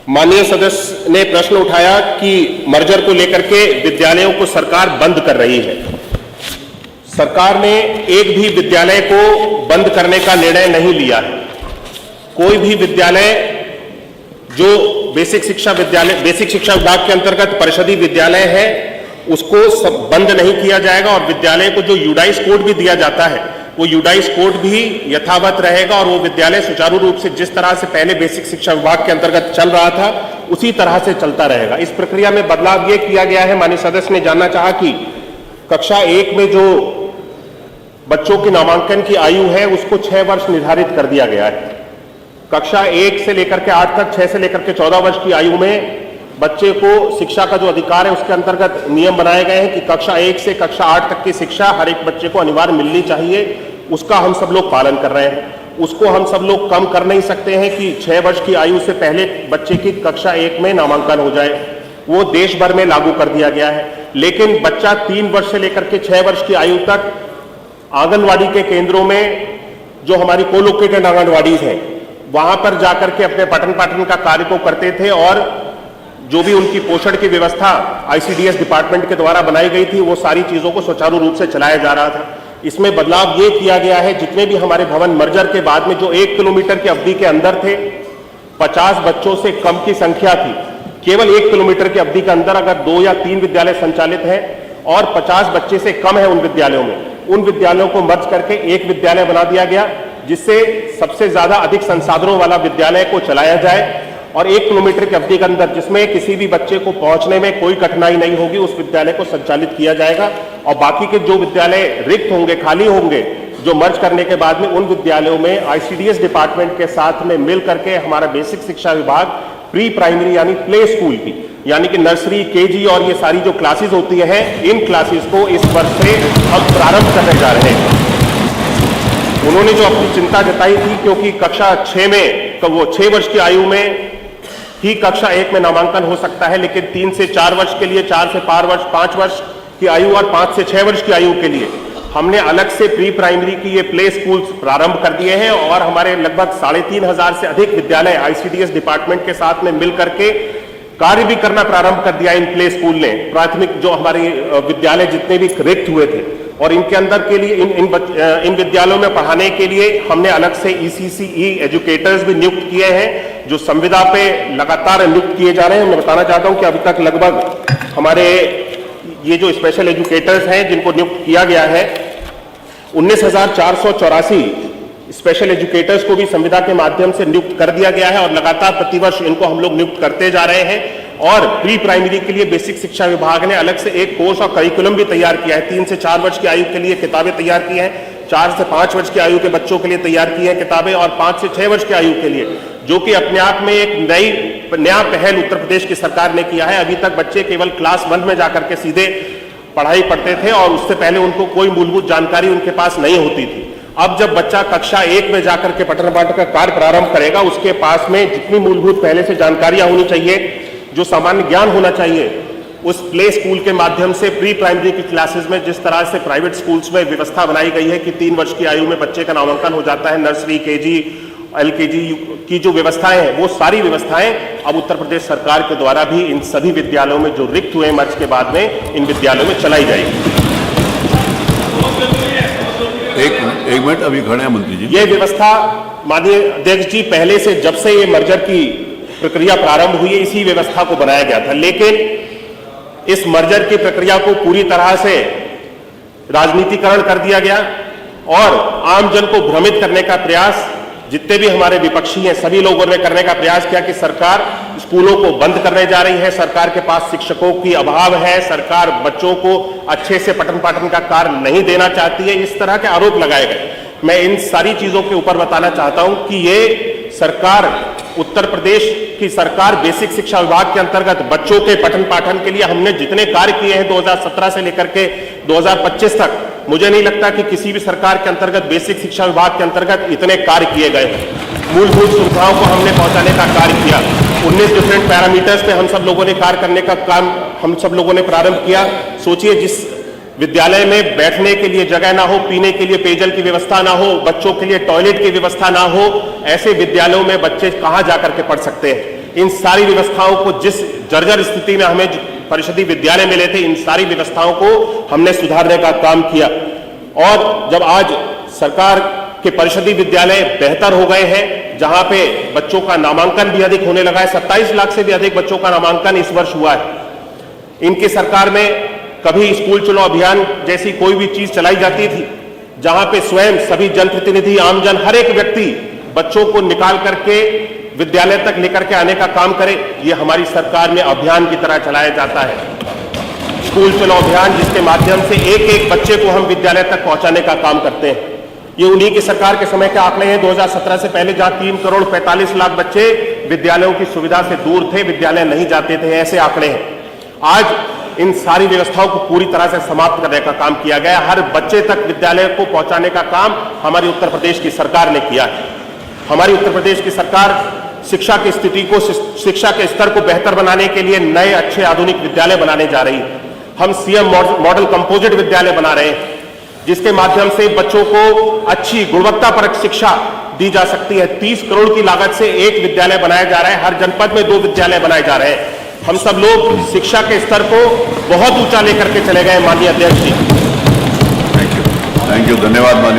माननीय सदस्य ने प्रश्न उठाया कि मर्जर को लेकर के विद्यालयों को सरकार बंद कर रही है। सरकार ने एक भी विद्यालय को बंद करने का निर्णय नहीं लिया है। कोई भी विद्यालय जो बेसिक शिक्षा विभाग के अंतर्गत परिषदीय विद्यालय है उसको सब बंद नहीं किया जाएगा और विद्यालय को जो यूडाइस कोड भी दिया जाता है वो यूडाइस कोड भी यथावत रहेगा और वो विद्यालय सुचारू रूप से जिस तरह से पहले बेसिक शिक्षा विभाग के अंतर्गत चल रहा था उसी तरह से चलता रहेगा। इस प्रक्रिया में बदलाव ये किया गया है। माननीय सदस्य ने जानना चाहा कि कक्षा 1 में जो बच्चों की नामांकन की आयु है उसको 6 वर्ष निर्धारित कर दिया गया है। कक्षा 1 से लेकर के 8 तक, 6 से लेकर के 14 वर्ष की आयु में बच्चे को शिक्षा का जो अधिकार है उसके अंतर्गत नियम बनाए गए हैं कि कक्षा 1 से कक्षा 8 तक की शिक्षा हर एक बच्चे को अनिवार्य मिलनी चाहिए। उसका हम सब लोग पालन कर रहे हैं। उसको हम सब लोग कम कर नहीं सकते हैं कि 6 वर्ष की आयु से पहले बच्चे की कक्षा 1 में नामांकन हो जाए। वो देश भर में लागू कर दिया गया है। लेकिन बच्चा 3 वर्ष से लेकर के 6 वर्ष की आयु तक आंगनवाड़ी के केंद्रों में, जो हमारी कोलोकेटेड आंगनवाड़ी है, वहां पर जाकर के अपने पठन पाठन का कार्य को करते थे और जो भी उनकी पोषण की व्यवस्था आईसीडीएस डिपार्टमेंट के द्वारा बनाई गई थी वो सारी चीजों को सुचारू रूप से चलाया जा रहा था। इसमें बदलाव ये किया गया है, जितने भी हमारे भवन मर्जर के बाद में जो 1 किलोमीटर की अवधि के अंदर थे, 50 बच्चों से कम की संख्या थी, केवल 1 किलोमीटर की अवधि के अंदर अगर 2 या 3 विद्यालय संचालित हैं और 50 बच्चे से कम है उन विद्यालयों में, उन विद्यालयों को मर्ज करके एक विद्यालय बना दिया गया, जिससे सबसे ज्यादा अधिक संसाधनों वाला विद्यालय को चलाया जाए और 1 किलोमीटर की अवधि के अंदर जिसमें किसी भी बच्चे को पहुंचने में कोई कठिनाई नहीं होगी उस विद्यालय को संचालित किया जाएगा। और बाकी के जो विद्यालय रिक्त होंगे, खाली होंगे, जो मर्ज करने के बाद में उन विद्यालयों में आईसीडीएस डिपार्टमेंट के साथ में मिल करके हमारा बेसिक शिक्षा विभाग प्री प्राइमरी यानी प्ले स्कूल की, यानी कि नर्सरी, केजी और ये सारी जो क्लासेस होती हैं, इन क्लासेस को इस वर्ष से हम प्रारंभ करने जा रहे हैं। उन्होंने जो अपनी चिंता जताई थी, क्योंकि कक्षा 6 में तो वो 6 वर्ष की आयु में ही कक्षा 1 में नामांकन हो सकता है, लेकिन 3 से 4 वर्ष के लिए, 4 से 5 वर्ष की आयु और 5 से 6 वर्ष की आयु के लिए हमने अलग से प्री प्राइमरी की ये प्ले स्कूल्स प्रारंभ कर दिए हैं और हमारे लगभग 3,500 से अधिक विद्यालय आईसीडीएस डिपार्टमेंट के साथ में मिलकर के कार्य भी करना प्रारंभ कर दिया इन प्ले स्कूल ने। प्राथमिक जो हमारे विद्यालय जितने भी रिक्त हुए थे और इनके अंदर के लिए इन विद्यालयों में पढ़ाने के लिए हमने अलग से ईसीसीई एजुकेटर्स भी नियुक्त किए हैं, जो संविदा पे लगातार नियुक्त किए जा रहे हैं। मैं बताना चाहता हूं कि अभी तक लगभग हमारे ये जो स्पेशल एजुकेटर्स हैं जिनको नियुक्त किया गया है, 19,484 स्पेशल एजुकेटर्स को भी संविदा के माध्यम से नियुक्त कर दिया गया है और लगातार प्रतिवर्ष इनको हम लोग नियुक्त करते जा रहे हैं। और प्री प्राइमरी के लिए बेसिक शिक्षा विभाग ने अलग से एक कोर्स और करिकुलम भी तैयार किया है। 3 से 4 वर्ष की आयु के लिए किताबें तैयार की हैं, 4 से 5 वर्ष की आयु के बच्चों के लिए तैयार की हैं किताबें और 5 से 6 वर्ष की आयु के लिए, जो कि अपने आप में एक नया पहल उत्तर प्रदेश की सरकार ने किया है। अभी तक बच्चे केवल क्लास 1 में जाकर के सीधे पढ़ाई पढ़ते थे और उससे पहले उनको कोई मूलभूत जानकारी उनके पास नहीं होती थी। अब जब बच्चा कक्षा 1 में जाकर के पठन पाठन का कार्य प्रारंभ करेगा, उसके पास में जितनी मूलभूत पहले से जानकारियां होनी चाहिए, जो सामान्य ज्ञान होना चाहिए, उस प्ले स्कूल के माध्यम से प्री प्राइमरी की क्लासेस में जिस तरह से प्राइवेट स्कूल्स में व्यवस्था बनाई गई है कि 3 वर्ष की आयु में बच्चे का नामांकन हो जाता है, नर्सरी, केजी, एलकेजी की जो व्यवस्थाएं हैं, वो सारी व्यवस्थाएं अब उत्तर प्रदेश सरकार के द्वारा भी इन सभी विद्यालयों में जो रिक्त हुए मर्ज के बाद में इन विद्यालयों में चलाई जाएगी। एक मिनट, अभी खड़े हैं मंत्री जी। ये व्यवस्था माननीय अध्यक्ष जी, पहले से जब से ये मर्जर की प्रक्रिया प्रारंभ हुई है इसी व्यवस्था को बनाया गया था, लेकिन इस मर्जर की प्रक्रिया को पूरी तरह से राजनीतिकरण कर दिया गया और आमजन को भ्रमित करने का प्रयास जितने भी हमारे विपक्षी हैं सभी लोगों ने करने का प्रयास किया कि सरकार स्कूलों को बंद करने जा रही है, सरकार के पास शिक्षकों की अभाव है, सरकार बच्चों को अच्छे से पठन पाठन का कार्य नहीं देना चाहती है, इस तरह के आरोप लगाए गए। मैं इन सारी चीजों के ऊपर बताना चाहता हूं कि ये सरकार, उत्तर प्रदेश की सरकार बेसिक शिक्षा विभाग के अंतर्गत बच्चों के पठन पाठन के लिए हमने जितने कार्य किए हैं 2017 से लेकर के 2025 तक, मुझे नहीं लगता कि किसी भी सरकार के अंतर्गत बेसिक शिक्षा विभाग के अंतर्गत इतने कार्य किए गए हैं। मूलभूत सुविधाओं को हमने पहुंचाने का कार्य किया, 19 डिफरेंट पैरामीटर्स पे हम सब लोगों ने कार्य करने का काम हम सब लोगों ने प्रारंभ किया। सोचिए, जिस विद्यालय में बैठने के लिए जगह ना हो, पीने के लिए पेयजल की व्यवस्था ना हो, बच्चों के लिए टॉयलेट की व्यवस्था ना हो, ऐसे विद्यालयों में बच्चे कहां जाकर के पढ़ सकते हैं। इन सारी व्यवस्थाओं को, जिस जर्जर स्थिति में हमें परिषदीय विद्यालय मिले थे, इन सारी व्यवस्थाओं को हमने सुधारने का काम किया। और जब आज सरकार के परिषदीय विद्यालय बेहतर हो गए हैं, जहां पे बच्चों का नामांकन भी अधिक होने लगा है, 27 लाख से भी अधिक बच्चों का नामांकन इस वर्ष हुआ है। इनकी सरकार में कभी स्कूल चलो अभियान जैसी कोई भी चीज चलाई जाती थी, जहां पे स्वयं सभी जनप्रतिनिधि, आमजन, हर एक व्यक्ति बच्चों को निकाल करके विद्यालय तक लेकर के आने का काम करे, ये हमारी सरकार में अभियान की तरह चलाया जाता है। स्कूल चलो अभियान, जिसके माध्यम से एक एक बच्चे को हम विद्यालय तक पहुंचाने का काम करते हैं। ये उन्हीं की सरकार के समय के आंकड़े हैं। 2017 से पहले जहां 3 करोड़ 45 लाख बच्चे विद्यालयों की सुविधा से दूर थे, विद्यालय नहीं जाते थे, ऐसे आंकड़े हैं। आज इन सारी व्यवस्थाओं को पूरी तरह से समाप्त करने का काम किया गया। हर बच्चे तक विद्यालय को पहुंचाने का काम हमारी उत्तर प्रदेश की सरकार ने किया है। हमारी उत्तर प्रदेश की सरकार शिक्षा की स्थिति को, शिक्षा के स्तर को बेहतर बनाने के लिए नए अच्छे आधुनिक विद्यालय बनाने जा रही है। हम सीएम मॉडल कंपोजिट विद्यालय बना रहे हैं, जिसके माध्यम से बच्चों को अच्छी गुणवत्तापरक शिक्षा दी जा सकती है। 30 करोड़ की लागत से एक विद्यालय बनाया जा रहा है, हर जनपद में 2 विद्यालय बनाए जा रहे हैं। हम सब लोग शिक्षा के स्तर को बहुत ऊंचा लेकर के चले गए, माननीय अध्यक्ष जी। थैंक यू, धन्यवाद माननीय